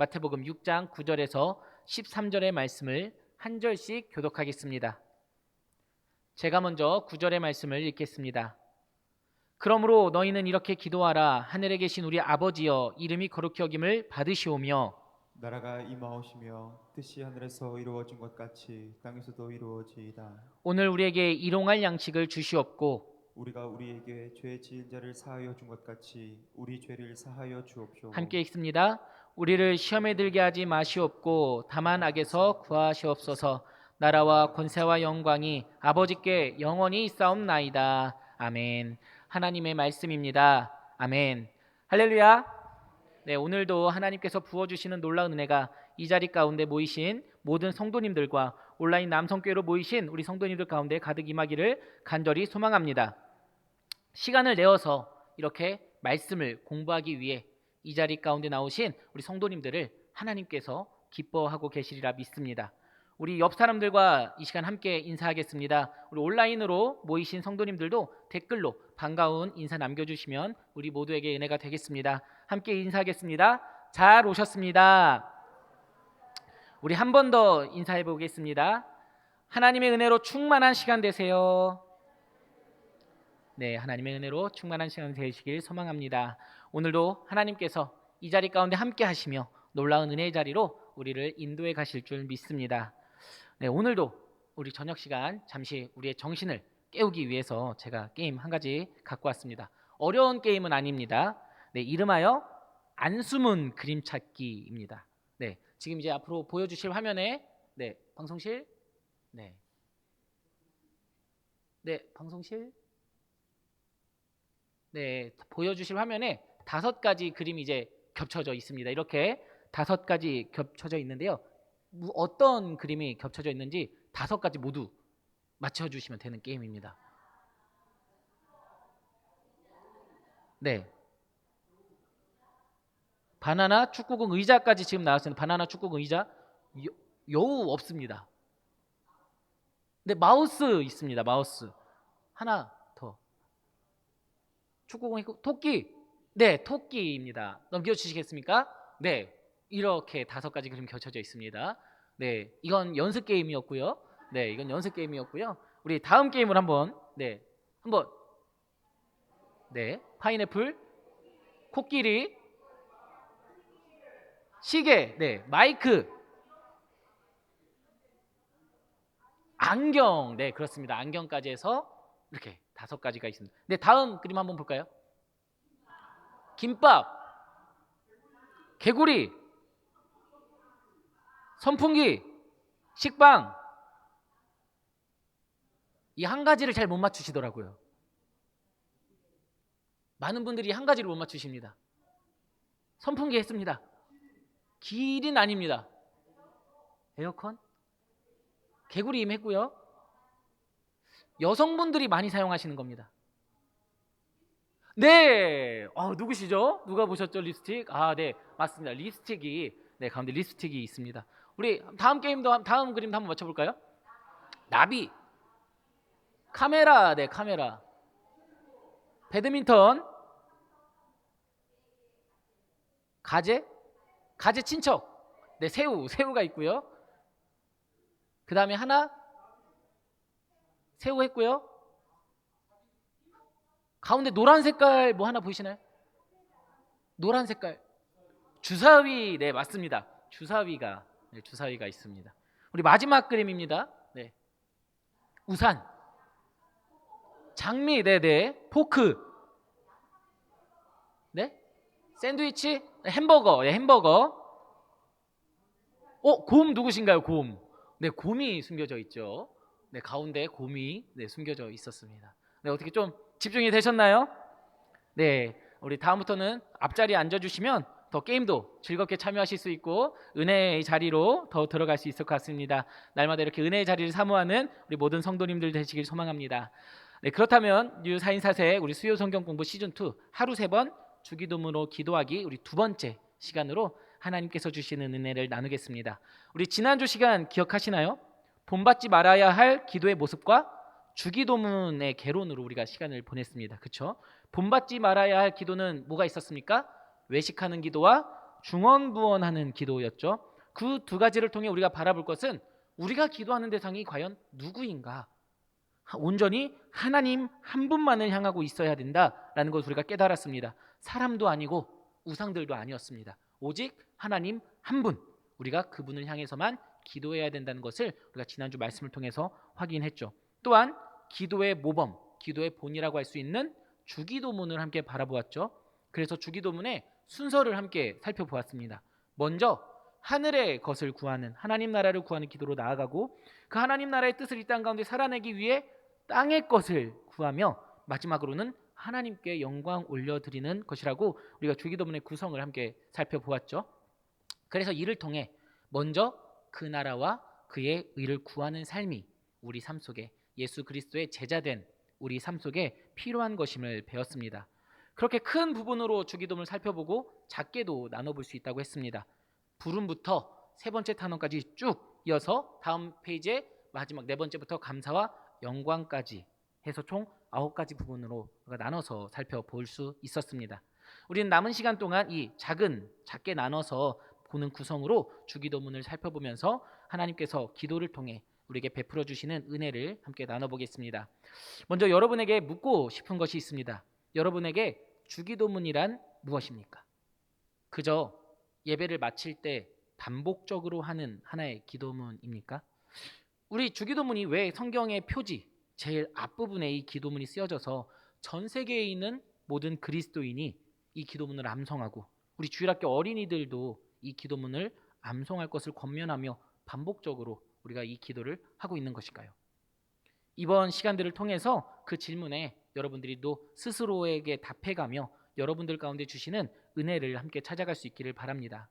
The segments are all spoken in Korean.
마태복음 6장 9절에서 13절의 말씀을 한 절씩 교독하겠습니다. 제가 먼저 9절의 말씀을 읽겠습니다. 그러므로 너희는 이렇게 기도하라. 하늘에 계신 우리 아버지여, 이름이 거룩히 여김을 받으시오며 나라가 임하오시며 뜻이 하늘에서 이루어진 것 같이 땅에서도 이루어지이다. 오늘 우리에게 일용할 양식을 주시옵고 우리가 우리에게 죄 지은 자를 사하여 준 것 같이 우리 죄를 사하여 주옵시고. 함께 읽습니다. 우리를 시험에 들게 하지 마시옵고 다만 악에서 구하시옵소서. 나라와 권세와 영광이 아버지께 영원히 있사옵나이다. 아멘. 하나님의 말씀입니다. 아멘. 할렐루야. 네, 오늘도 하나님께서 부어주시는 놀라운 은혜가 이 자리 가운데 모이신 모든 성도님들과 온라인 남성교회로 모이신 우리 성도님들 가운데 가득 임하기를 간절히 소망합니다. 시간을 내어서 이렇게 말씀을 공부하기 위해 이 자리 가운데 나오신 우리 성도님들을 하나님께서 기뻐하고 계시리라 믿습니다. 우리 옆 사람들과 이 시간 함께 인사하겠습니다. 우리 온라인으로 모이신 성도님들도 댓글로 반가운 인사 남겨주시면 우리 모두에게 은혜가 되겠습니다. 함께 인사하겠습니다. 잘 오셨습니다. 우리 한 번 더 인사해 보겠습니다. 하나님의 은혜로 충만한 시간 되세요. 네, 하나님의 은혜로 충만한 시간 되시길 소망합니다. 오늘도 하나님께서 이 자리 가운데 함께 하시며 놀라운 은혜의 자리로 우리를 인도해 가실 줄 믿습니다. 네, 오늘도 우리 저녁 시간 잠시 우리의 정신을 깨우기 위해서 제가 게임 한 가지 갖고 왔습니다. 어려운 게임은 아닙니다. 네, 이름하여 안수문 그림 찾기입니다. 네, 지금 이제 앞으로 보여주실 화면에 방송실 방송실 보여주실 화면에 5가지 그림이 이제 겹쳐져 있습니다. 이렇게 5가지 겹쳐져 있는데요. 어떤 그림이 겹쳐져 있는지 5가지 모두 맞춰주시면 되는 게임입니다. 네. 바나나, 축구공, 의자까지 지금 나왔습니다. 바나나, 축구공, 의자. 여우 없습니다. 네, 마우스 있습니다. 마우스. 하나 더. 축구공 있고 토끼. 네, 토끼입니다. 넘겨주시겠습니까? 네, 이렇게 5가지 그림 겹쳐져 있습니다. 네, 이건 연습 게임이었고요. 네, 이건 연습 게임이었고요. 우리 다음 게임을 한번 파인애플, 코끼리, 시계, 마이크, 안경. 네, 그렇습니다. 안경까지 해서 이렇게 5가지가 있습니다. 네, 다음 그림 한번 볼까요? 김밥, 개구리, 선풍기, 식빵. 이 한 가지를 잘 못 맞추시더라고요. 많은 분들이 한 가지를 못 맞추십니다. 선풍기 했습니다. 길은 아닙니다. 에어컨, 개구리 임 했고요. 여성분들이 많이 사용하시는 겁니다. 네, 누구시죠? 누가 보셨죠? 립스틱? 네, 맞습니다. 립스틱이 가운데 립스틱이 있습니다. 우리 다음 그림도 한번 맞춰볼까요? 나비, 카메라, 카메라, 배드민턴, 가재 친척, 새우가 있고요. 그 다음에 하나 새우 했고요. 가운데 노란 색깔 뭐 하나 보이시나요? 노란 색깔 주사위. 네, 맞습니다. 주사위가 있습니다. 우리 마지막 그림입니다. 네, 우산, 장미, 포크, 샌드위치, 햄버거, 햄버거. 곰 누구신가요? 곰. 네, 곰이 숨겨져 있죠. 네, 가운데 곰이 숨겨져 있었습니다. 네, 어떻게 좀 집중이 되셨나요? 네, 우리 다음부터는 앞자리에 앉아주시면 더 게임도 즐겁게 참여하실 수 있고 은혜의 자리로 더 들어갈 수 있을 것 같습니다. 날마다 이렇게 은혜의 자리를 사모하는 우리 모든 성도님들 되시길 소망합니다. 네, 그렇다면 뉴 4인 4세 우리 수요 성경 공부 시즌2 하루 3번 주기도문으로 기도하기 우리 2번째 시간으로 하나님께서 주시는 은혜를 나누겠습니다. 우리 지난주 시간 기억하시나요? 본받지 말아야 할 기도의 모습과 주기도문의 개론으로 우리가 시간을 보냈습니다. 그렇죠? 본받지 말아야 할 기도는 뭐가 있었습니까? 외식하는 기도와 중언부언하는 기도였죠. 그 두 가지를 통해 우리가 바라볼 것은 우리가 기도하는 대상이 과연 누구인가? 온전히 하나님 한 분만을 향하고 있어야 된다라는 것을 우리가 깨달았습니다. 사람도 아니고 우상들도 아니었습니다. 오직 하나님 한 분, 우리가 그분을 향해서만 기도해야 된다는 것을 우리가 지난주 말씀을 통해서 확인했죠. 또한 기도의 모범, 기도의 본이라고 할 수 있는 주기도문을 함께 바라보았죠. 그래서 주기도문의 순서를 함께 살펴보았습니다. 먼저 하늘의 것을 구하는, 하나님 나라를 구하는 기도로 나아가고, 그 하나님 나라의 뜻을 이 땅 가운데 살아내기 위해 땅의 것을 구하며, 마지막으로는 하나님께 영광 올려드리는 것이라고 우리가 주기도문의 구성을 함께 살펴보았죠. 그래서 이를 통해 먼저 그 나라와 그의 의를 구하는 삶이 우리 삶 속에, 예수 그리스도의 제자된 우리 삶 속에 필요한 것임을 배웠습니다. 그렇게 큰 부분으로 주기도문을 살펴보고 작게도 나눠볼 수 있다고 했습니다. 부름부터 세 번째 탄원까지 쭉 이어서 다음 페이지에 마지막 네 번째부터 감사와 영광까지 해서 총 9가지 부분으로 나눠서 살펴볼 수 있었습니다. 우리는 남은 시간 동안 이 작게 나눠서 보는 구성으로 주기도문을 살펴보면서 하나님께서 기도를 통해 우리에게 베풀어 주시는 은혜를 함께 나눠보겠습니다. 먼저 여러분에게 묻고 싶은 것이 있습니다. 여러분에게 주기도문이란 무엇입니까? 그저 예배를 마칠 때 반복적으로 하는 하나의 기도문입니까? 우리 주기도문이 왜 성경의 표지 제일 앞부분에 이 기도문이 쓰여져서 전 세계에 있는 모든 그리스도인이 이 기도문을 암송하고 우리 주일학교 어린이들도 이 기도문을 암송할 것을 권면하며 반복적으로 우리가 이 기도를 하고 있는 것일까요? 이번 시간들을 통해서 그 질문에 여러분들이 또 스스로에게 답해가며 여러분들 가운데 주시는 은혜를 함께 찾아갈 수 있기를 바랍니다.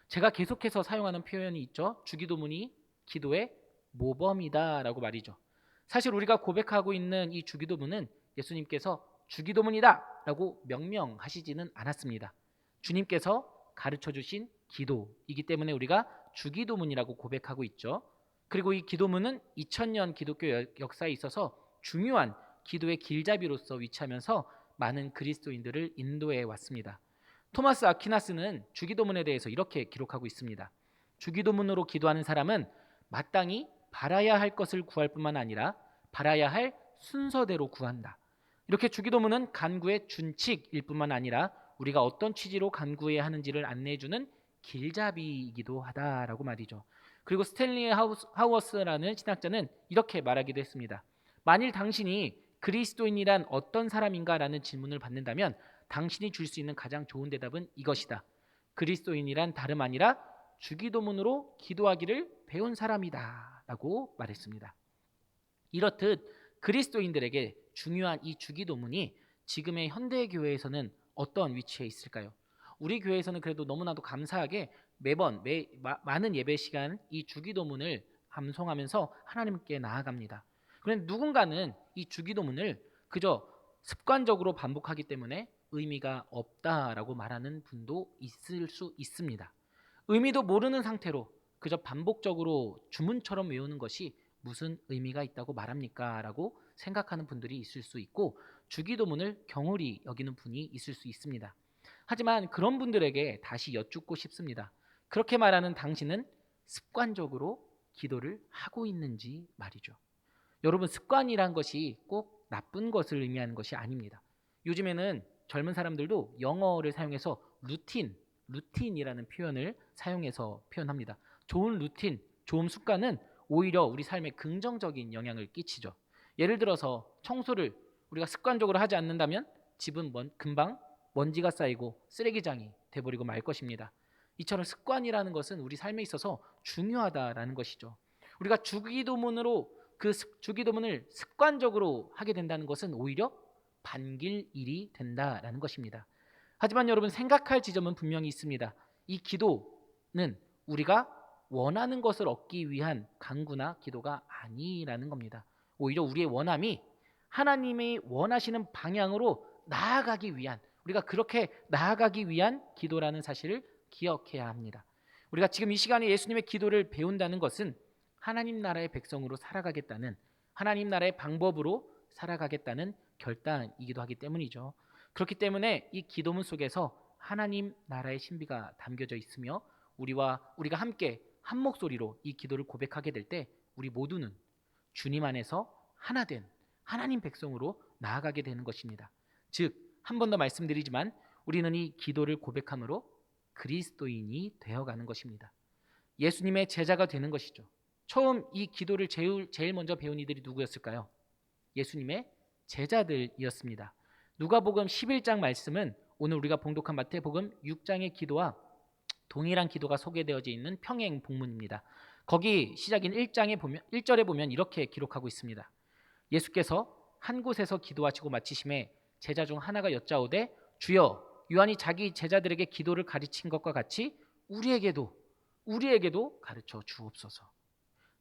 제가 계속해서 사용하는 표현이 있죠. 주기도문이 기도의 모범이다라고 말이죠. 사실 우리가 고백하고 있는 이 주기도문은 예수님께서 주기도문이다라고 명명하시지는 않았습니다. 주님께서 가르쳐 주신 기도이기 때문에 우리가 주기도문이라고 고백하고 있죠. 그리고 이 기도문은 2000년 기독교 역사에 있어서 중요한 기도의 길잡이로서 위치하면서 많은 그리스도인들을 인도해 왔습니다. 토마스 아퀴나스는 주기도문에 대해서 이렇게 기록하고 있습니다. 주기도문으로 기도하는 사람은 마땅히 바라야 할 것을 구할 뿐만 아니라 바라야 할 순서대로 구한다. 이렇게 주기도문은 간구의 준칙일 뿐만 아니라 우리가 어떤 취지로 간구해야 하는지를 안내해주는 길잡이이기도 하다라고 말이죠. 그리고 스탠리 하우어스라는 신학자는 이렇게 말하기도 했습니다. 만일 당신이 그리스도인이란 어떤 사람인가라는 질문을 받는다면 당신이 줄 수 있는 가장 좋은 대답은 이것이다. 그리스도인이란 다름 아니라 주기도문으로 기도하기를 배운 사람이다 라고 말했습니다. 이렇듯 그리스도인들에게 중요한 이 주기도문이 지금의 현대교회에서는 어떤 위치에 있을까요? 우리 교회에서는 그래도 너무나도 감사하게 매번 많은 예배 시간 이 주기도문을 암송하면서 하나님께 나아갑니다. 그런데 누군가는 이 주기도문을 그저 습관적으로 반복하기 때문에 의미가 없다라고 말하는 분도 있을 수 있습니다. 의미도 모르는 상태로 그저 반복적으로 주문처럼 외우는 것이 무슨 의미가 있다고 말합니까? 라고 생각하는 분들이 있을 수 있고 주기도문을 경홀히 여기는 분이 있을 수 있습니다. 하지만 그런 분들에게 다시 여쭙고 싶습니다. 그렇게 말하는 당신은 습관적으로 기도를 하고 있는지 말이죠. 여러분, 습관이란 것이 꼭 나쁜 것을 의미하는 것이 아닙니다. 요즘에는 젊은 사람들도 영어를 사용해서 루틴이라는 표현을 사용해서 표현합니다. 좋은 루틴, 좋은 습관은 오히려 우리 삶에 긍정적인 영향을 끼치죠. 예를 들어서 청소를 우리가 습관적으로 하지 않는다면 집은 금방 먼지가 쌓이고 쓰레기장이 돼버리고 말 것입니다. 이처럼 습관이라는 것은 우리 삶에 있어서 중요하다라는 것이죠. 우리가 주기도문을 습관적으로 하게 된다는 것은 오히려 반길 일이 된다라는 것입니다. 하지만 여러분, 생각할 지점은 분명히 있습니다. 이 기도는 우리가 원하는 것을 얻기 위한 간구나 기도가 아니라는 겁니다. 오히려 우리의 원함이 하나님이 원하시는 방향으로 나아가기 위한, 우리가 그렇게 나아가기 위한 기도라는 사실을 기억해야 합니다. 우리가 지금 이 시간에 예수님의 기도를 배운다는 것은 하나님 나라의 백성으로 살아가겠다는, 하나님 나라의 방법으로 살아가겠다는 결단이기도 하기 때문이죠. 그렇기 때문에 이 기도문 속에서 하나님 나라의 신비가 담겨져 있으며 우리가 함께 한 목소리로 이 기도를 고백하게 될 때 우리 모두는 주님 안에서 하나된 하나님 백성으로 나아가게 되는 것입니다. 즉, 한 번 더 말씀드리지만 우리는 이 기도를 고백함으로 그리스도인이 되어가는 것입니다. 예수님의 제자가 되는 것이죠. 처음 이 기도를 제일 먼저 배운 이들이 누구였을까요? 예수님의 제자들이었습니다. 누가복음 11장 말씀은 오늘 우리가 봉독한 마태복음 6장의 기도와 동일한 기도가 소개되어져 있는 평행 복문입니다. 거기 시작인 1절에 보면 이렇게 기록하고 있습니다. 예수께서 한 곳에서 기도하시고 마치심에 제자 중 하나가 여짜오되 주여, 요한이 자기 제자들에게 기도를 가르친 것과 같이 우리에게도 가르쳐 주옵소서.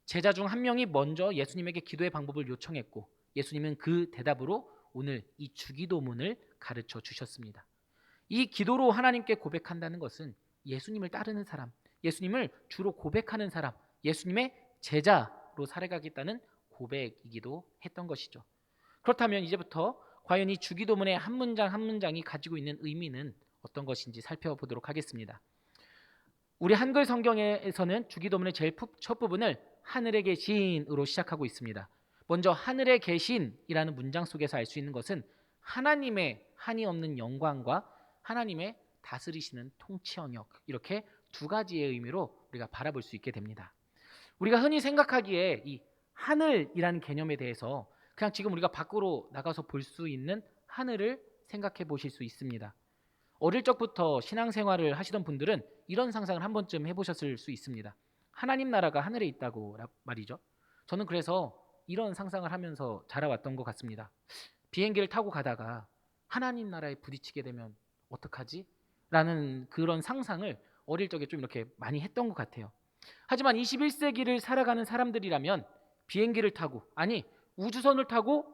제자 중 한 명이 먼저 예수님에게 기도의 방법을 요청했고 예수님은 그 대답으로 오늘 이 주기도문을 가르쳐 주셨습니다. 이 기도로 하나님께 고백한다는 것은 예수님을 따르는 사람, 예수님을 주로 고백하는 사람, 예수님의 제자로 살아가겠다는 고백이기도 했던 것이죠. 그렇다면 이제부터 과연 이 주기도문의 한 문장 한 문장이 가지고 있는 의미는 어떤 것인지 살펴보도록 하겠습니다. 우리 한글 성경에서는 주기도문의 제일 첫 부분을 하늘에 계신으로 시작하고 있습니다. 먼저 하늘에 계신이라는 문장 속에서 알 수 있는 것은 하나님의 한이 없는 영광과 하나님의 다스리시는 통치 영역, 이렇게 두 가지의 의미로 우리가 바라볼 수 있게 됩니다. 우리가 흔히 생각하기에 이 하늘이라는 개념에 대해서 그냥 지금 우리가 밖으로 나가서 볼 수 있는 하늘을 생각해 보실 수 있습니다. 어릴 적부터 신앙생활을 하시던 분들은 이런 상상을 한 번쯤 해보셨을 수 있습니다. 하나님 나라가 하늘에 있다고 말이죠. 저는 그래서 이런 상상을 하면서 자라왔던 것 같습니다. 비행기를 타고 가다가 하나님 나라에 부딪히게 되면 어떡하지? 라는 그런 상상을 어릴 적에 좀 이렇게 많이 했던 것 같아요. 하지만 21세기를 살아가는 사람들이라면 비행기를 타고, 아니 우주선을 타고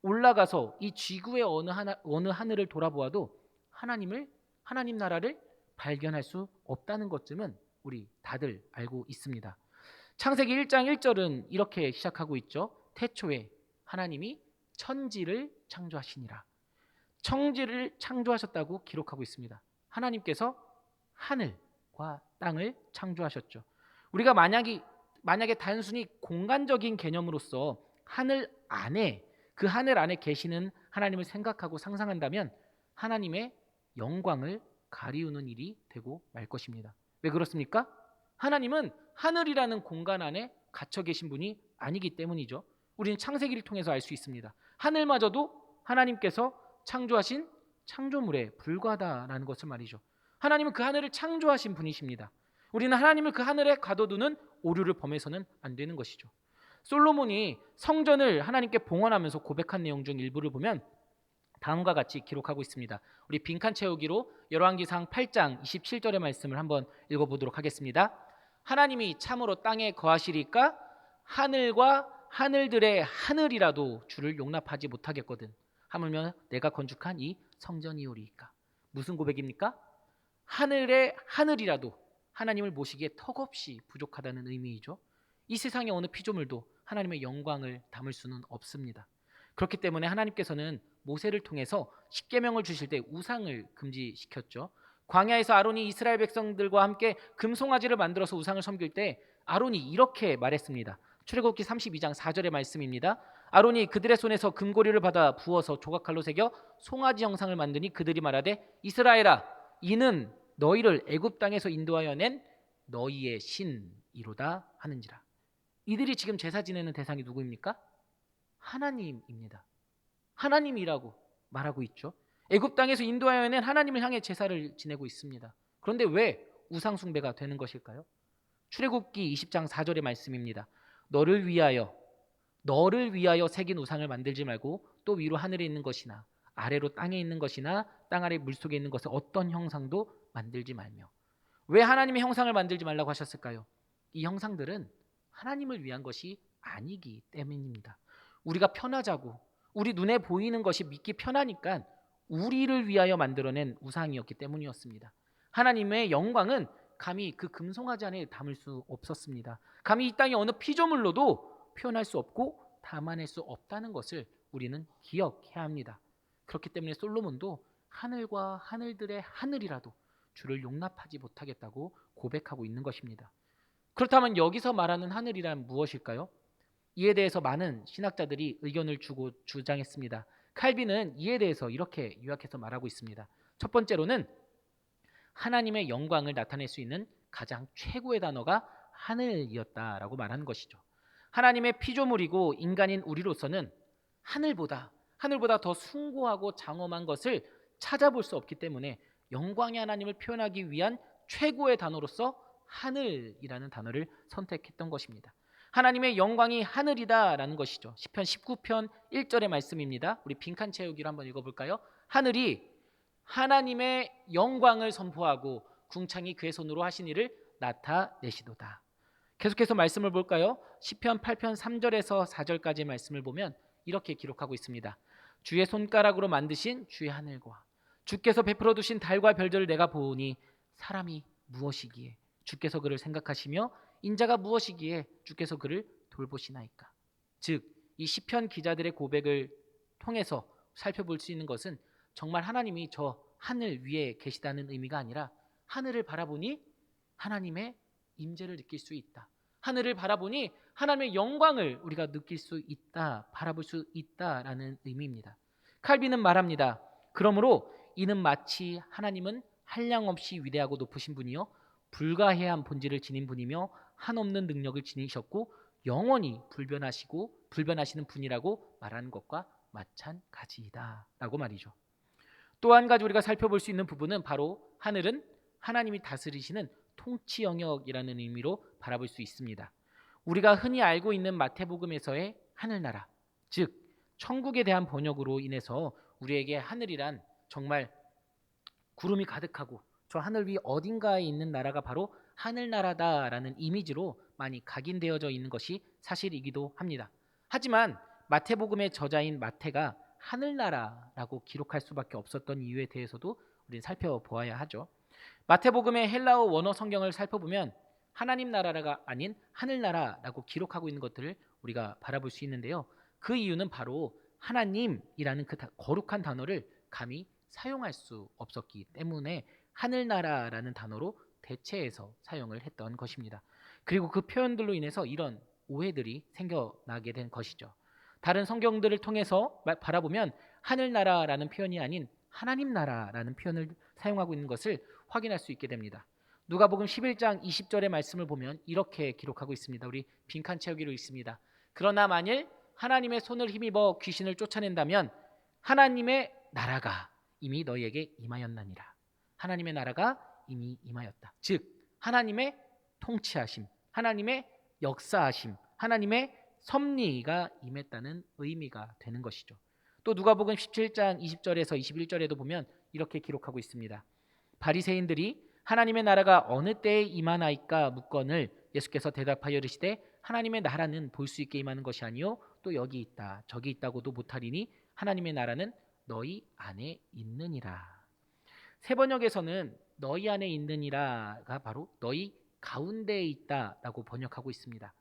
올라가서 이 지구의 어느 하늘을 돌아보아도 하나님 나라를 발견할 수 없다는 것쯤은 우리 다들 알고 있습니다. 창세기 1장 1절은 이렇게 시작하고 있죠. 태초에 하나님이 천지를 창조하시니라. 천지를 창조하셨다고 기록하고 있습니다. 하나님께서 하늘과 땅을 창조하셨죠. 우리가 만약에 단순히 공간적인 개념으로서 그 하늘 안에 계시는 하나님을 생각하고 상상한다면 하나님의 영광을 가리우는 일이 되고 말 것입니다. 왜 그렇습니까? 하나님은 하늘이라는 공간 안에 갇혀 계신 분이 아니기 때문이죠. 우리는 창세기를 통해서 알 수 있습니다. 하늘마저도 하나님께서 창조하신 창조물에 불과하다라는 것을 말이죠. 하나님은 그 하늘을 창조하신 분이십니다. 우리는 하나님을 그 하늘에 가둬두는 오류를 범해서는 안 되는 것이죠. 솔로몬이 성전을 하나님께 봉헌하면서 고백한 내용 중 일부를 보면 다음과 같이 기록하고 있습니다. 우리 빈칸 채우기로 열왕기상 8장 27절의 말씀을 한번 읽어보도록 하겠습니다. 하나님이 참으로 땅에 거하시리까 하늘과 하늘들의 하늘이라도 주를 용납하지 못하겠거든. 하물며 내가 건축한 이 성전이오리이까. 무슨 고백입니까? 하늘의 하늘이라도 하나님을 모시기에 턱없이 부족하다는 의미이죠. 이 세상의 어느 피조물도 하나님의 영광을 담을 수는 없습니다. 그렇기 때문에 하나님께서는 모세를 통해서 십계명을 주실 때 우상을 금지시켰죠. 광야에서 아론이 이스라엘 백성들과 함께 금송아지를 만들어서 우상을 섬길 때 아론이 이렇게 말했습니다. 출애굽기 32장 4절의 말씀입니다. 아론이 그들의 손에서 금고리를 받아 부어서 조각칼로 새겨 송아지 형상을 만드니 그들이 말하되 이스라엘아, 이는 너희를 애굽 땅에서 인도하여 낸 너희의 신이로다 하는지라. 이들이 지금 제사 지내는 대상이 누구입니까? 하나님입니다. 하나님이라고 말하고 있죠. 애굽 땅에서 인도하여 낸 하나님을 향해 제사를 지내고 있습니다. 그런데 왜 우상 숭배가 되는 것일까요? 출애굽기 20장 4절의 말씀입니다. 너를 위하여 새긴 우상을 만들지 말고 또 위로 하늘에 있는 것이나 아래로 땅에 있는 것이나 땅 아래 물속에 있는 것을 어떤 형상도 만들지 말며. 왜 하나님의 형상을 만들지 말라고 하셨을까요? 이 형상들은 하나님을 위한 것이 아니기 때문입니다. 우리가 편하자고 우리 눈에 보이는 것이 믿기 편하니까 우리를 위하여 만들어낸 우상이었기 때문이었습니다. 하나님의 영광은 감히 그 금송아지 안에 담을 수 없었습니다. 감히 이 땅의 어느 피조물로도 표현할 수 없고 담아낼 수 없다는 것을 우리는 기억해야 합니다. 그렇기 때문에 솔로몬도 하늘과 하늘들의 하늘이라도 주를 용납하지 못하겠다고 고백하고 있는 것입니다. 그렇다면 여기서 말하는 하늘이란 무엇일까요? 이에 대해서 많은 신학자들이 의견을 주고 주장했습니다. 칼빈은 이에 대해서 이렇게 요약해서 말하고 있습니다. 첫 번째로는 하나님의 영광을 나타낼 수 있는 가장 최고의 단어가 하늘이었다라고 말하는 것이죠. 하나님의 피조물이고 인간인 우리로서는 하늘보다 더 숭고하고 장엄한 것을 찾아볼 수 없기 때문에 영광의 하나님을 표현하기 위한 최고의 단어로서 하늘이라는 단어를 선택했던 것입니다. 하나님의 영광이 하늘이다라는 것이죠. 시편 19편 1절의 말씀입니다. 우리 빈칸 채우기로 한번 읽어볼까요? 하늘이 하나님의 영광을 선포하고 궁창이 그의 손으로 하신 일을 나타내시도다. 계속해서 말씀을 볼까요? 시편 8편 3절에서 4절까지의 말씀을 보면 이렇게 기록하고 있습니다. 주의 손가락으로 만드신 주의 하늘과 주께서 베풀어 두신 달과 별들을 내가 보니 사람이 무엇이기에 주께서 그를 생각하시며 인자가 무엇이기에 주께서 그를 돌보시나이까. 즉, 이 시편 기자들의 고백을 통해서 살펴볼 수 있는 것은 정말 하나님이 저 하늘 위에 계시다는 의미가 아니라 하늘을 바라보니 하나님의 임재를 느낄 수 있다. 하늘을 바라보니 하나님의 영광을 우리가 느낄 수 있다, 바라볼 수 있다라는 의미입니다. 칼빈은 말합니다. 그러므로 이는 마치 하나님은 한량없이 위대하고 높으신 분이요 불가해한 본질을 지닌 분이며 한없는 능력을 지니셨고 영원히 불변하시는 분이라고 말하는 것과 마찬가지이다라고 말이죠. 또 한 가지 우리가 살펴볼 수 있는 부분은 바로 하늘은 하나님이 다스리시는 통치 영역이라는 의미로 바라볼 수 있습니다. 우리가 흔히 알고 있는 마태복음에서의 하늘나라, 즉 천국에 대한 번역으로 인해서 우리에게 하늘이란 정말 구름이 가득하고 저 하늘 위 어딘가에 있는 나라가 바로 하늘나라다라는 이미지로 많이 각인되어져 있는 것이 사실이기도 합니다. 하지만 마태복음의 저자인 마태가 하늘나라라고 기록할 수밖에 없었던 이유에 대해서도 우리는 살펴보아야 하죠. 마태복음의 헬라어 원어 성경을 살펴보면 하나님 나라가 아닌 하늘나라라고 기록하고 있는 것들을 우리가 바라볼 수 있는데요. 그 이유는 바로 하나님이라는 그 거룩한 단어를 감히 사용할 수 없었기 때문에 하늘나라라는 단어로 대체해서 사용을 했던 것입니다. 그리고 그 표현들로 인해서 이런 오해들이 생겨나게 된 것이죠. 다른 성경들을 통해서 바라보면 하늘나라라는 표현이 아닌 하나님 나라라는 표현을 사용하고 있는 것을 확인할 수 있게 됩니다. 누가복음 11장 20절의 말씀을 보면 이렇게 기록하고 있습니다. 우리 빈칸 채우기로 있습니다. 그러나 만일 하나님의 손을 힘입어 귀신을 쫓아낸다면 하나님의 나라가 이미 너희에게 임하였나니라. 하나님의 나라가 이미 임하였다. 즉 하나님의 통치하심, 하나님의 역사하심, 하나님의 섭리가 임했다는 의미가 되는 것이죠. 또 누가복음 17장 20절에서 21절에도 보면 이렇게 기록하고 있습니다. 바리새인들이 하나님의 나라가 어느 때에 임하나이까 묻거늘 예수께서 대답하여 이르시되 하나님의 나라는 볼 수 있게 임하는 것이 아니요 또 여기 있다 저기 있다고도 못하리니 하나님의 나라는 너희 안에 있느니라. 세 번역에서는 너희 안에 있느니라가 바로 너희 가운데에 있다라고 번역하고 있습니다.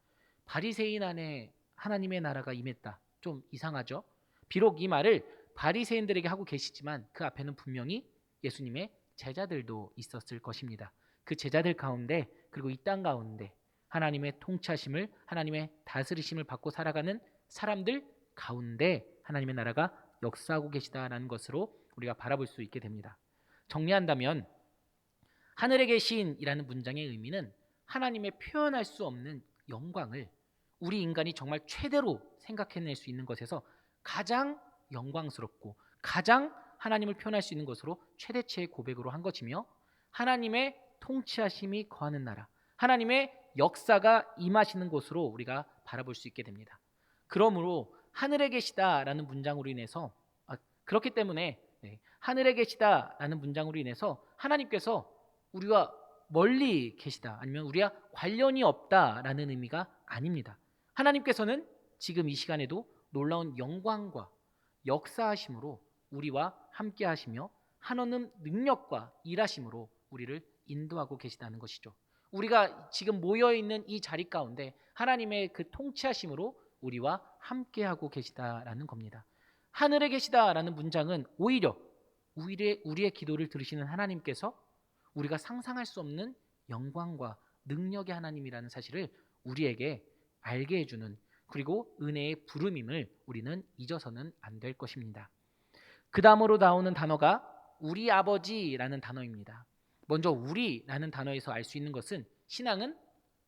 바리새인 안에 하나님의 나라가 임했다. 좀 이상하죠? 비록 이 말을 바리새인들에게 하고 계시지만 그 앞에는 분명히 예수님의 제자들도 있었을 것입니다. 그 제자들 가운데 그리고 이 땅 가운데 하나님의 통치하심을 하나님의 다스리심을 받고 살아가는 사람들 가운데 하나님의 나라가 역사하고 계시다라는 것으로 우리가 바라볼 수 있게 됩니다. 정리한다면 하늘에 계신이라는 문장의 의미는 하나님의 표현할 수 없는 영광을 우리 인간이 정말 최대로 생각해낼 수 있는 것에서 가장 영광스럽고 가장 하나님을 표현할 수 있는 것으로 최대치의 고백으로 한 것이며 하나님의 통치하심이 거하는 나라, 하나님의 역사가 임하시는 곳으로 우리가 바라볼 수 있게 됩니다. 그러므로 하늘에 계시다라는 문장으로 인해서 그렇기 때문에 하늘에 계시다라는 문장으로 인해서 하나님께서 우리와 멀리 계시다 아니면 우리와 관련이 없다라는 의미가 아닙니다. 하나님께서는 지금 이 시간에도 놀라운 영광과 역사하심으로 우리와 함께 하시며 한없는 능력과 일하심으로 우리를 인도하고 계시다는 것이죠. 우리가 지금 모여있는 이 자리 가운데 하나님의 그 통치하심으로 우리와 함께하고 계시다라는 겁니다. 하늘에 계시다라는 문장은 오히려 우리의 기도를 들으시는 하나님께서 우리가 상상할 수 없는 영광과 능력의 하나님이라는 사실을 우리에게 알게 해주는, 그리고 은혜의 부름임을 우리는 잊어서는 안 될 것입니다. 그 다음으로 나오는 단어가 우리 아버지라는 단어입니다. 먼저 우리라는 단어에서 알 수 있는 것은 신앙은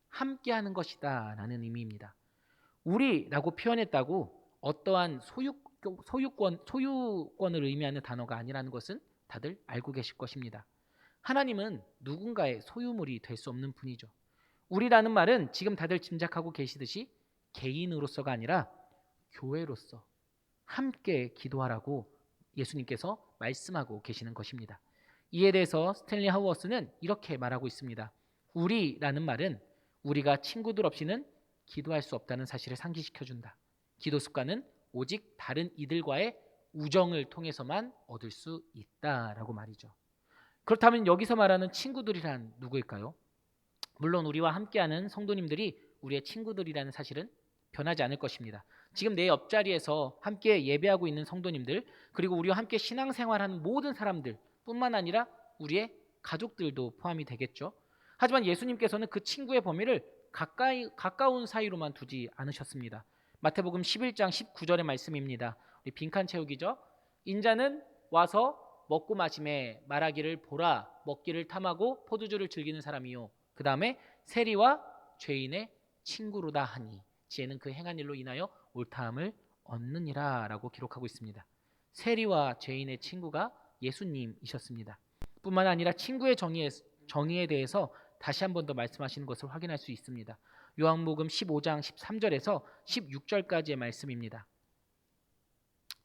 함께하는 것이다 라는 의미입니다. 우리라고 표현했다고 어떠한 소유권을 의미하는 단어가 아니라는 것은 다들 알고 계실 것입니다. 하나님은 누군가의 소유물이 될 수 없는 분이죠. 우리라는 말은 지금 다들 짐작하고 계시듯이 개인으로서가 아니라 교회로서 함께 기도하라고 예수님께서 말씀하고 계시는 것입니다. 이에 대해서 스탠리 하우어스는 이렇게 말하고 있습니다. 우리라는 말은 우리가 친구들 없이는 기도할 수 없다는 사실을 상기시켜준다. 기도 습관은 오직 다른 이들과의 우정을 통해서만 얻을 수 있다라고 말이죠. 그렇다면 여기서 말하는 친구들이란 누구일까요? 물론 우리와 함께하는 성도님들이 우리의 친구들이라는 사실은 변하지 않을 것입니다. 지금 내 옆자리에서 함께 예배하고 있는 성도님들, 그리고 우리와 함께 신앙생활하는 모든 사람들 뿐만 아니라 우리의 가족들도 포함이 되겠죠. 하지만 예수님께서는 그 친구의 범위를 가까운 사이로만 두지 않으셨습니다. 마태복음 11장 19절의 말씀입니다. 우리 빈칸 채우기죠. 인자는 와서 먹고 마심에 말하기를 보라, 먹기를 탐하고 포도주를 즐기는 사람이요, 그 다음에 세리와 죄인의 친구로다 하니 지혜는 그 행한 일로 인하여 옳다함을 얻느니라 라고 기록하고 있습니다. 세리와 죄인의 친구가 예수님이셨습니다. 뿐만 아니라 친구의 정의에 대해서 다시 한 번 더 말씀하시는 것을 확인할 수 있습니다. 요한복음 15장 13절에서 16절까지의 말씀입니다.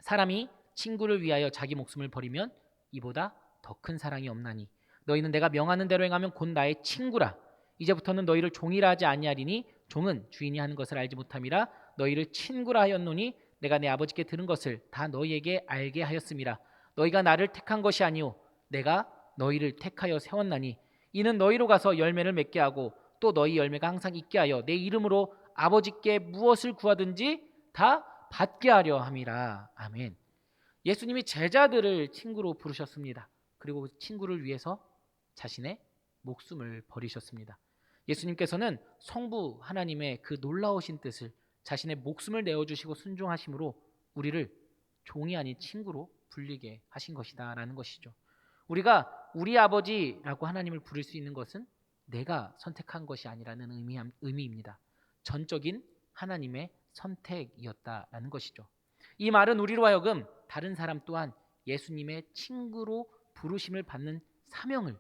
사람이 친구를 위하여 자기 목숨을 버리면 이보다 더 큰 사랑이 없나니 너희는 내가 명하는 대로 행하면 곧 나의 친구라. 이제부터는 너희를 종이라 하지 아니하리니 종은 주인이 하는 것을 알지 못함이라. 너희를 친구라 하였노니 내가 내 아버지께 들은 것을 다 너희에게 알게 하였음이라. 너희가 나를 택한 것이 아니요 내가 너희를 택하여 세웠나니 이는 너희로 가서 열매를 맺게 하고 또 너희 열매가 항상 있게 하여 내 이름으로 아버지께 무엇을 구하든지 다 받게 하려 함이라. 아멘. 예수님이 제자들을 친구로 부르셨습니다. 그리고 친구를 위해서 자신의 목숨을 버리셨습니다. 예수님께서는 성부 하나님의 그 놀라우신 뜻을 자신의 목숨을 내어주시고 순종하심으로 우리를 종이 아닌 친구로 불리게 하신 것이다 라는 것이죠. 우리가 우리 아버지라고 하나님을 부를 수 있는 것은 내가 선택한 것이 아니라는 의미입니다. 전적인 하나님의 선택이었다라는 것이죠. 이 말은 우리로 하여금 다른 사람 또한 예수님의 친구로 부르심을 받는 사명을,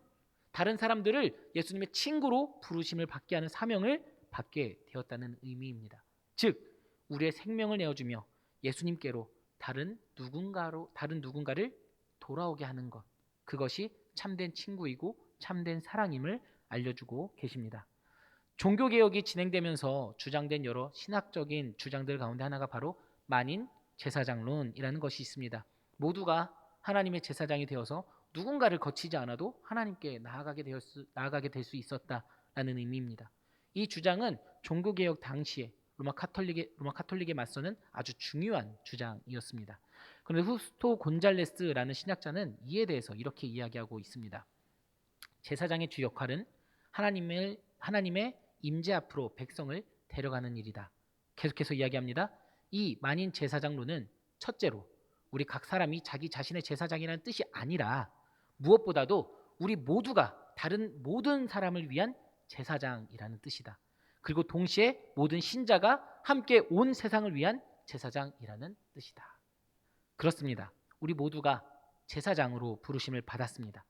다른 사람들을 예수님의 친구로 부르심을 받게 하는 사명을 받게 되었다는 의미입니다. 즉 우리의 생명을 내어주며 예수님께로 다른 누군가를 돌아오게 하는 것, 그것이 참된 친구이고 참된 사랑임을 알려주고 계십니다. 종교개혁이 진행되면서 주장된 여러 신학적인 주장들 가운데 하나가 바로 만인 제사장론이라는 것이 있습니다. 모두가 하나님의 제사장이 되어서 누군가를 거치지 않아도 하나님께 나아가게 될 수 있었다라는 의미입니다. 이 주장은 종교개혁 당시에 로마 카톨릭에 맞서는 아주 중요한 주장이었습니다. 그런데 후스토 곤잘레스라는 신학자는 이에 대해서 이렇게 이야기하고 있습니다. 제사장의 주 역할은 하나님의 임재 앞으로 백성을 데려가는 일이다. 계속해서 이야기합니다. 이 만인 제사장론은 첫째로 우리 각 사람이 자기 자신의 제사장이라는 뜻이 아니라 무엇보다도 우리 모두가 다른 모든 사람을 위한 제사장이라는 뜻이다. 그리고 동시에 모든 신자가 함께 온 세상을 위한 제사장이라는 뜻이다. 그렇습니다. 우리 모두가 제사장으로 부르심을 받았습니다.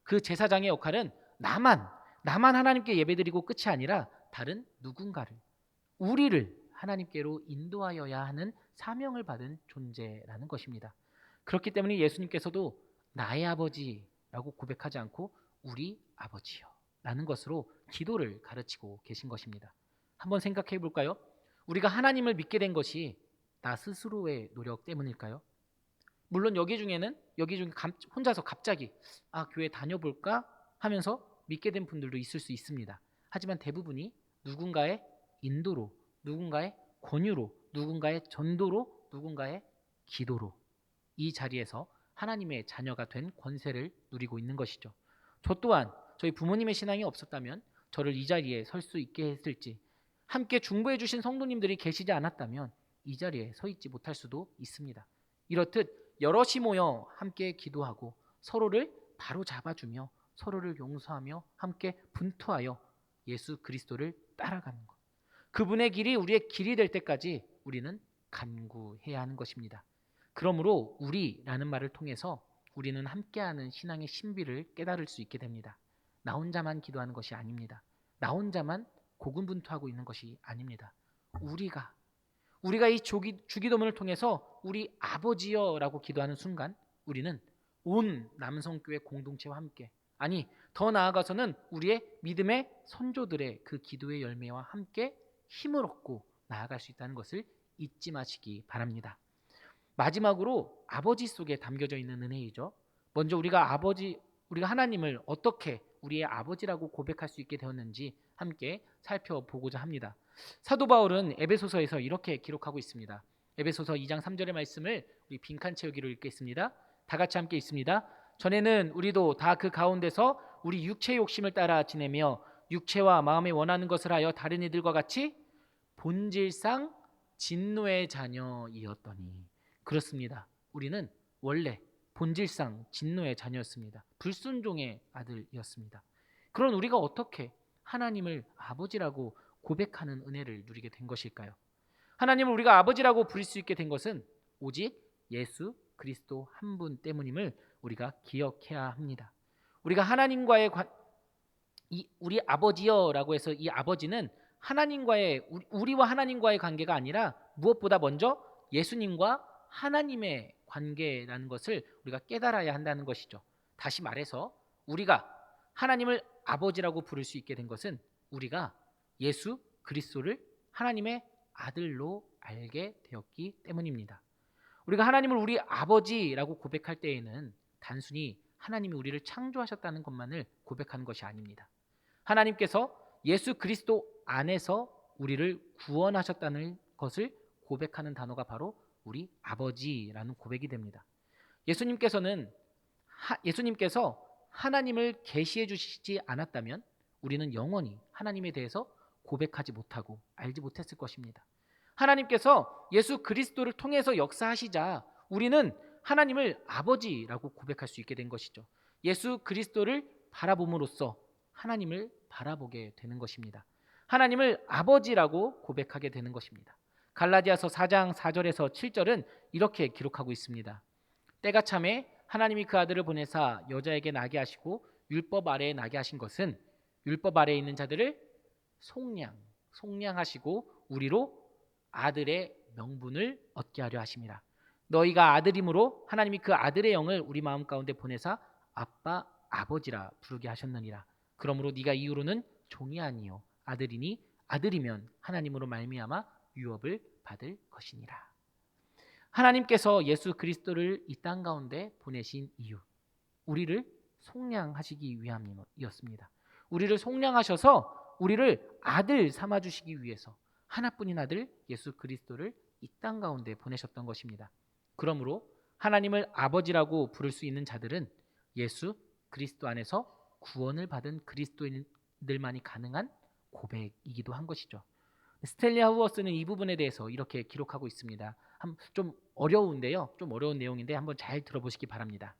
그 제사장의 역할은 나만 하나님께 예배드리고 끝이 아니라 다른 누군가를, 우리를 하나님께로 인도하여야 하는 사명을 받은 존재라는 것입니다. 그렇기 때문에 예수님께서도 나의 아버지라고 고백하지 않고 우리 아버지요 라는 것으로 기도를 가르치고 계신 것입니다. 한번 생각해 볼까요? 우리가 하나님을 믿게 된 것이 나 스스로의 노력 때문일까요? 물론 여기 중에 혼자서 갑자기 교회 다녀볼까 하면서 믿게 된 분들도 있을 수 있습니다. 하지만 대부분이 누군가의 인도로, 누군가의 권유로, 누군가의 전도로, 누군가의 기도로 이 자리에서 하나님의 자녀가 된 권세를 누리고 있는 것이죠. 저 또한 저희 부모님의 신앙이 없었다면 저를 이 자리에 설 수 있게 했을지, 함께 중보해 주신 성도님들이 계시지 않았다면 이 자리에 서 있지 못할 수도 있습니다. 이렇듯 여럿이 모여 함께 기도하고 서로를 바로 잡아주며 서로를 용서하며 함께 분투하여 예수 그리스도를 따라가는 것. 그분의 길이 우리의 길이 될 때까지 우리는 간구해야 하는 것입니다. 그러므로 우리라는 말을 통해서 우리는 함께하는 신앙의 신비를 깨달을 수 있게 됩니다. 나 혼자만 기도하는 것이 아닙니다. 나 혼자만 고군분투하고 있는 것이 아닙니다. 우리가 이 주기도문을 통해서 우리 아버지여라고 기도하는 순간 우리는 온 남성교회 공동체와 함께, 아니 더 나아가서는 우리의 믿음의 선조들의 그 기도의 열매와 함께 힘을 얻고 나아갈 수 있다는 것을 잊지 마시기 바랍니다. 마지막으로 아버지 속에 담겨져 있는 은혜이죠. 먼저 우리가 하나님을 어떻게 우리의 아버지라고 고백할 수 있게 되었는지 함께 살펴보고자 합니다. 사도 바울은 에베소서에서 이렇게 기록하고 있습니다. 에베소서 2장 3절의 말씀을 우리 빈칸 채우기로 읽겠습니다. 다 같이 함께 읽습니다. 전에는 우리도 다 그 가운데서 우리 육체의 욕심을 따라 지내며 육체와 마음에 원하는 것을 하여 다른 이들과 같이 본질상 진노의 자녀이었더니. 그렇습니다. 우리는 원래 본질상 진노의 자녀였습니다. 불순종의 아들이었습니다. 그런 우리가 어떻게 하나님을 아버지라고 고백하는 은혜를 누리게 된 것일까요? 하나님을 우리가 아버지라고 부를 수 있게 된 것은 오직 예수 그리스도 한 분 때문임을 우리가 기억해야 합니다. 우리가 하나님과의 우리 아버지여라고 해서 이 아버지는 우리와 하나님과의 관계가 아니라 무엇보다 먼저 예수님과 하나님의 관계라는 것을 우리가 깨달아야 한다는 것이죠. 다시 말해서 우리가 하나님을 아버지라고 부를 수 있게 된 것은 우리가 예수 그리스도를 하나님의 아들로 알게 되었기 때문입니다. 우리가 하나님을 우리 아버지라고 고백할 때에는 단순히 하나님이 우리를 창조하셨다는 것만을 고백하는 것이 아닙니다. 하나님께서 예수 그리스도 안에서 우리를 구원하셨다는 것을 고백하는 단어가 바로 우리 아버지라는 고백이 됩니다. 예수님께서 하나님을 계시해 주시지 않았다면 우리는 영원히 하나님에 대해서 고백하지 못하고 알지 못했을 것입니다. 하나님께서 예수 그리스도를 통해서 역사하시자 우리는 하나님을 아버지라고 고백할 수 있게 된 것이죠. 예수 그리스도를 바라봄으로써 하나님을 바라보게 되는 것입니다. 하나님을 아버지라고 고백하게 되는 것입니다. 갈라디아서 4장 4절에서 7절은 이렇게 기록하고 있습니다. 때가 참에 하나님이 그 아들을 보내사 여자에게 나게 하시고 율법 아래에 나게 하신 것은 율법 아래에 있는 자들을 속량하시고 우리로 아들의 명분을 얻게 하려 하심이라. 너희가 아들이므로 하나님이 그 아들의 영을 우리 마음 가운데 보내사 아빠 아버지라 부르게 하셨느니라. 그러므로 네가 이후로는 종이 아니요 아들이니 아들이면 하나님으로 말미암아 유업을 받을 것이니라. 하나님께서 예수 그리스도를 이 땅 가운데 보내신 이유, 우리를 속량하시기 위함이었습니다. 우리를 속량하셔서 우리를 아들 삼아 주시기 위해서 하나뿐인 아들 예수 그리스도를 이 땅 가운데 보내셨던 것입니다. 그러므로 하나님을 아버지라고 부를 수 있는 자들은 예수 그리스도 안에서 구원을 받은 그리스도인들만이 가능한 고백이기도 한 것이죠. 스탠리 하우어스는 이 부분에 대해서 이렇게 기록하고 있습니다. 좀 어려운데요. 좀 어려운 내용인데 한번 잘 들어보시기 바랍니다.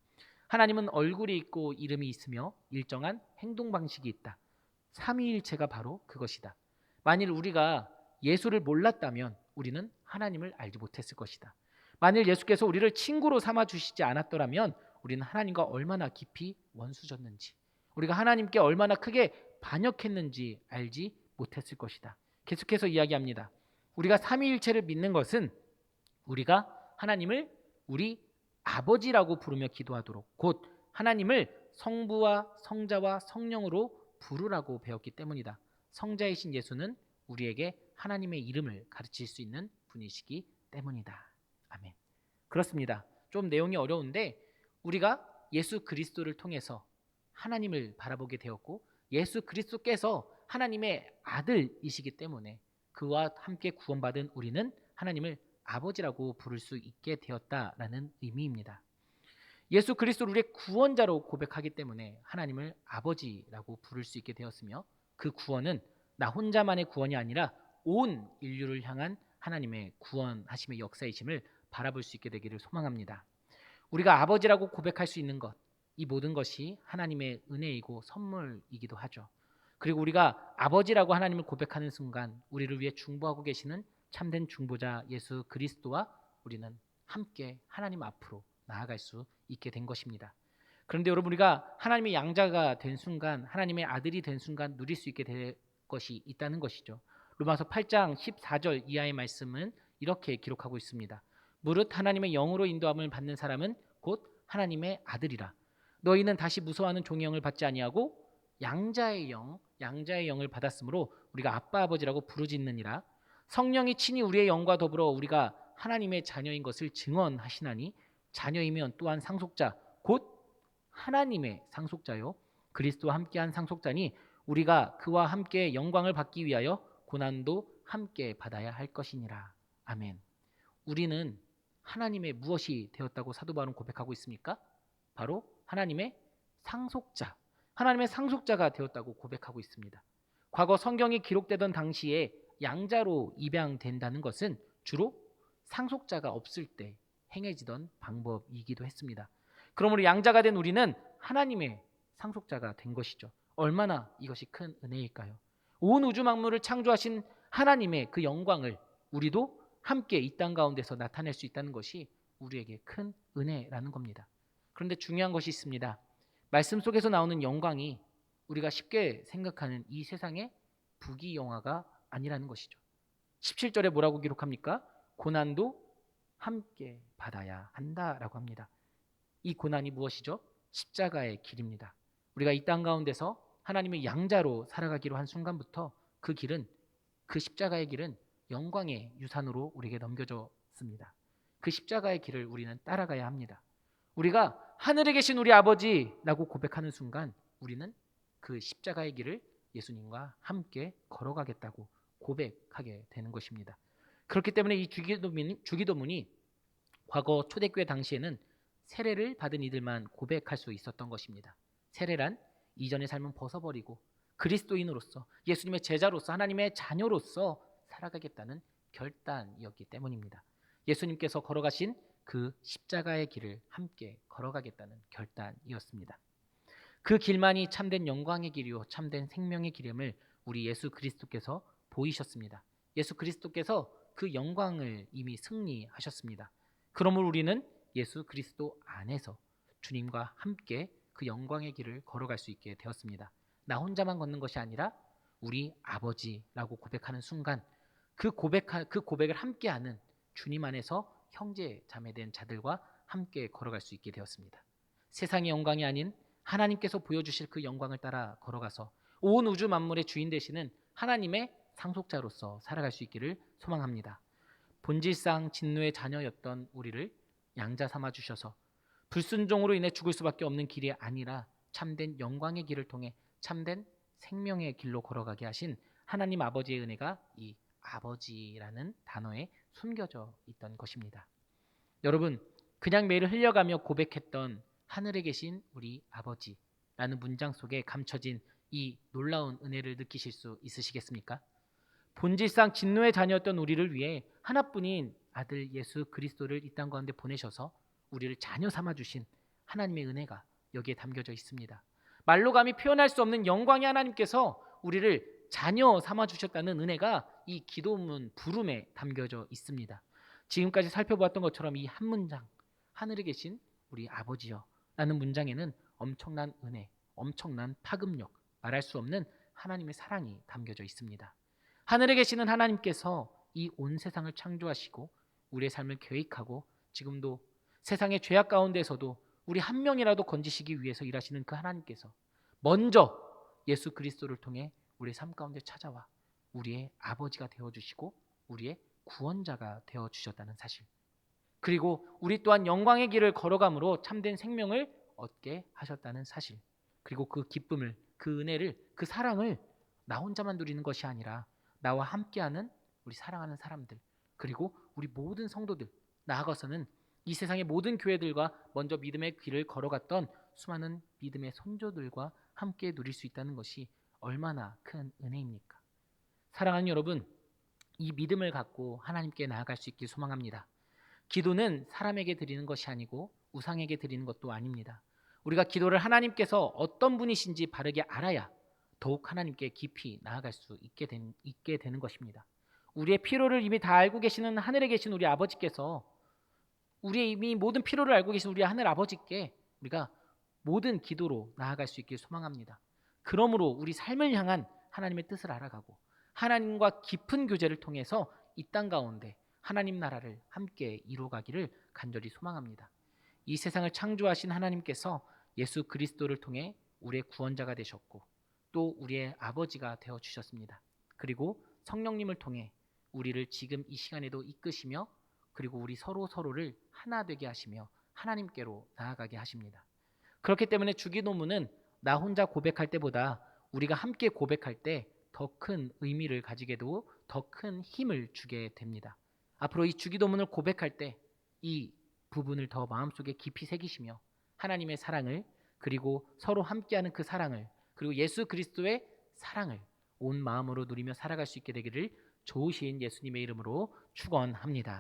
하나님은 얼굴이 있고 이름이 있으며 일정한 행동 방식이 있다. 삼위일체가 바로 그것이다. 만일 우리가 예수를 몰랐다면 우리는 하나님을 알지 못했을 것이다. 만일 예수께서 우리를 친구로 삼아 주시지 않았더라면 우리는 하나님과 얼마나 깊이 원수졌는지, 우리가 하나님께 얼마나 크게 반역했는지 알지 못했을 것이다. 계속해서 이야기합니다. 우리가 삼위일체를 믿는 것은 우리가 하나님을 우리 아버지라고 부르며 기도하도록, 곧 하나님을 성부와 성자와 성령으로 부르라고 배웠기 때문이다. 성자이신 예수는 우리에게 하나님의 이름을 가르칠 수 있는 분이시기 때문이다. 아멘. 그렇습니다. 좀 내용이 어려운데 우리가 예수 그리스도를 통해서 하나님을 바라보게 되었고 예수 그리스도께서 하나님의 아들이시기 때문에 그와 함께 구원받은 우리는 하나님을 아버지라고 부를 수 있게 되었다라는 의미입니다. 예수 그리스도를 우리의 구원자로 고백하기 때문에 하나님을 아버지라고 부를 수 있게 되었으며, 그 구원은 나 혼자만의 구원이 아니라 온 인류를 향한 하나님의 구원하심의 역사이심을 바라볼 수 있게 되기를 소망합니다. 우리가 아버지라고 고백할 수 있는 것, 이 모든 것이 하나님의 은혜이고 선물이기도 하죠. 그리고 우리가 아버지라고 하나님을 고백하는 순간 우리를 위해 중보하고 계시는 참된 중보자 예수 그리스도와 우리는 함께 하나님 앞으로 나아갈 수 있게 된 것입니다. 그런데 여러분, 우리가 하나님의 양자가 된 순간, 하나님의 아들이 된 순간 누릴 수 있게 될 것이 있다는 것이죠. 로마서 8장 14절 이하의 말씀은 이렇게 기록하고 있습니다. 무릇 하나님의 영으로 인도함을 받는 사람은 곧 하나님의 아들이라. 너희는 다시 무서워하는 종의 영을 받지 아니하고 양자의 영을 받았으므로 우리가 아빠 아버지라고 부르짖느니라. 성령이 친히 우리의 영과 더불어 우리가 하나님의 자녀인 것을 증언하시나니 자녀이면 또한 상속자 곧 하나님의 상속자요 그리스도와 함께한 상속자니 우리가 그와 함께 영광을 받기 위하여 고난도 함께 받아야 할 것이니라. 아멘. 우리는 하나님의 무엇이 되었다고 사도 바울은 고백하고 있습니까? 바로 하나님의 상속자, 하나님의 상속자가 되었다고 고백하고 있습니다. 과거 성경이 기록되던 당시에 양자로 입양된다는 것은 주로 상속자가 없을 때 행해지던 방법이기도 했습니다. 그러므로 양자가 된 우리는 하나님의 상속자가 된 것이죠. 얼마나 이것이 큰 은혜일까요? 온 우주 만물을 창조하신 하나님의 그 영광을 우리도 함께 이 땅 가운데서 나타낼 수 있다는 것이 우리에게 큰 은혜라는 겁니다. 그런데 중요한 것이 있습니다. 말씀 속에서 나오는 영광이 우리가 쉽게 생각하는 이 세상의 부귀영화가 아니라는 것이죠. 17절에 뭐라고 기록합니까? 고난도 함께 받아야 한다라고 합니다. 이 고난이 무엇이죠? 십자가의 길입니다. 우리가 이 땅 가운데서 하나님의 양자로 살아가기로 한 순간부터 그 길은, 그 십자가의 길은 영광의 유산으로 우리에게 넘겨졌습니다. 그 십자가의 길을 우리는 따라가야 합니다. 우리가 하늘에 계신 우리 아버지라고 고백하는 순간 우리는 그 십자가의 길을 예수님과 함께 걸어가겠다고 고백하게 되는 것입니다. 그렇기 때문에 이 주기도문이 과거 초대교회 당시에는 세례를 받은 이들만 고백할 수 있었던 것입니다. 세례란 이전의 삶은 벗어버리고 그리스도인으로서, 예수님의 제자로서, 하나님의 자녀로서 살아가겠다는 결단이었기 때문입니다. 예수님께서 걸어가신 그 십자가의 길을 함께 걸어가겠다는 결단이었습니다. 그 길만이 참된 영광의 길이요 참된 생명의 길임을 우리 예수 그리스도께서 보이셨습니다. 예수 그리스도께서 그 영광을 이미 승리하셨습니다. 그러므로 우리는 예수 그리스도 안에서 주님과 함께 그 영광의 길을 걸어갈 수 있게 되었습니다. 나 혼자만 걷는 것이 아니라 우리 아버지라고 고백하는 순간 그 고백을 함께하는 주님 안에서 형제 자매된 자들과 함께 걸어갈 수 있게 되었습니다. 세상의 영광이 아닌 하나님께서 보여주실 그 영광을 따라 걸어가서 온 우주 만물의 주인 되시는 하나님의 상속자로서 살아갈 수 있기를 소망합니다. 본질상 진노의 자녀였던 우리를 양자 삼아 주셔서 불순종으로 인해 죽을 수밖에 없는 길이 아니라 참된 영광의 길을 통해 참된 생명의 길로 걸어가게 하신 하나님 아버지의 은혜가 이 아버지라는 단어에 숨겨져 있던 것입니다. 여러분, 그냥 매일 흘려가며 고백했던 하늘에 계신 우리 아버지라는 문장 속에 감춰진 이 놀라운 은혜를 느끼실 수 있으시겠습니까? 본질상 진노의 자녀였던 우리를 위해 하나뿐인 아들 예수 그리스도를 이 땅 가운데 보내셔서 우리를 자녀 삼아 주신 하나님의 은혜가 여기에 담겨져 있습니다. 말로 감히 표현할 수 없는 영광의 하나님께서 우리를 자녀 삼아 주셨다는 은혜가 이 기도문 부름에 담겨져 있습니다. 지금까지 살펴보았던 것처럼 이 한 문장, 하늘에 계신 우리 아버지여 라는 문장에는 엄청난 은혜, 엄청난 파급력, 말할 수 없는 하나님의 사랑이 담겨져 있습니다. 하늘에 계시는 하나님께서 이 온 세상을 창조하시고 우리의 삶을 계획하고 지금도 세상의 죄악 가운데서도 우리 한 명이라도 건지시기 위해서 일하시는 그 하나님께서 먼저 예수 그리스도를 통해 우리의 삶 가운데 찾아와 우리의 아버지가 되어주시고 우리의 구원자가 되어주셨다는 사실, 그리고 우리 또한 영광의 길을 걸어감으로 참된 생명을 얻게 하셨다는 사실, 그리고 그 기쁨을, 그 은혜를, 그 사랑을 나 혼자만 누리는 것이 아니라 나와 함께하는 우리 사랑하는 사람들, 그리고 우리 모든 성도들, 나아가서는 이 세상의 모든 교회들과 먼저 믿음의 길을 걸어갔던 수많은 믿음의 선조들과 함께 누릴 수 있다는 것이 얼마나 큰 은혜입니까? 사랑하는 여러분, 이 믿음을 갖고 하나님께 나아갈 수 있길 소망합니다. 기도는 사람에게 드리는 것이 아니고 우상에게 드리는 것도 아닙니다. 우리가 기도를 하나님께서 어떤 분이신지 바르게 알아야 더욱 하나님께 깊이 나아갈 수 있게 되는 것입니다. 우리의 필요를 이미 다 알고 계시는 하늘에 계신 우리 아버지께서 우리의 이미 모든 필요를 알고 계신 우리 하늘 아버지께 우리가 모든 기도로 나아갈 수 있길 소망합니다. 그러므로 우리 삶을 향한 하나님의 뜻을 알아가고 하나님과 깊은 교제를 통해서 이 땅 가운데 하나님 나라를 함께 이루어가기를 간절히 소망합니다. 이 세상을 창조하신 하나님께서 예수 그리스도를 통해 우리의 구원자가 되셨고 또 우리의 아버지가 되어주셨습니다. 그리고 성령님을 통해 우리를 지금 이 시간에도 이끄시며 그리고 우리 서로를 하나 되게 하시며 하나님께로 나아가게 하십니다. 그렇기 때문에 주기도문은 나 혼자 고백할 때보다 우리가 함께 고백할 때 더 큰 의미를 가지게 되고 더 큰 힘을 주게 됩니다. 앞으로 이 주기도문을 고백할 때 이 부분을 더 마음속에 깊이 새기시며 하나님의 사랑을 그리고 서로 함께하는 그 사랑을 그리고 예수 그리스도의 사랑을 온 마음으로 누리며 살아갈 수 있게 되기를 좋으신 예수님의 이름으로 축원합니다.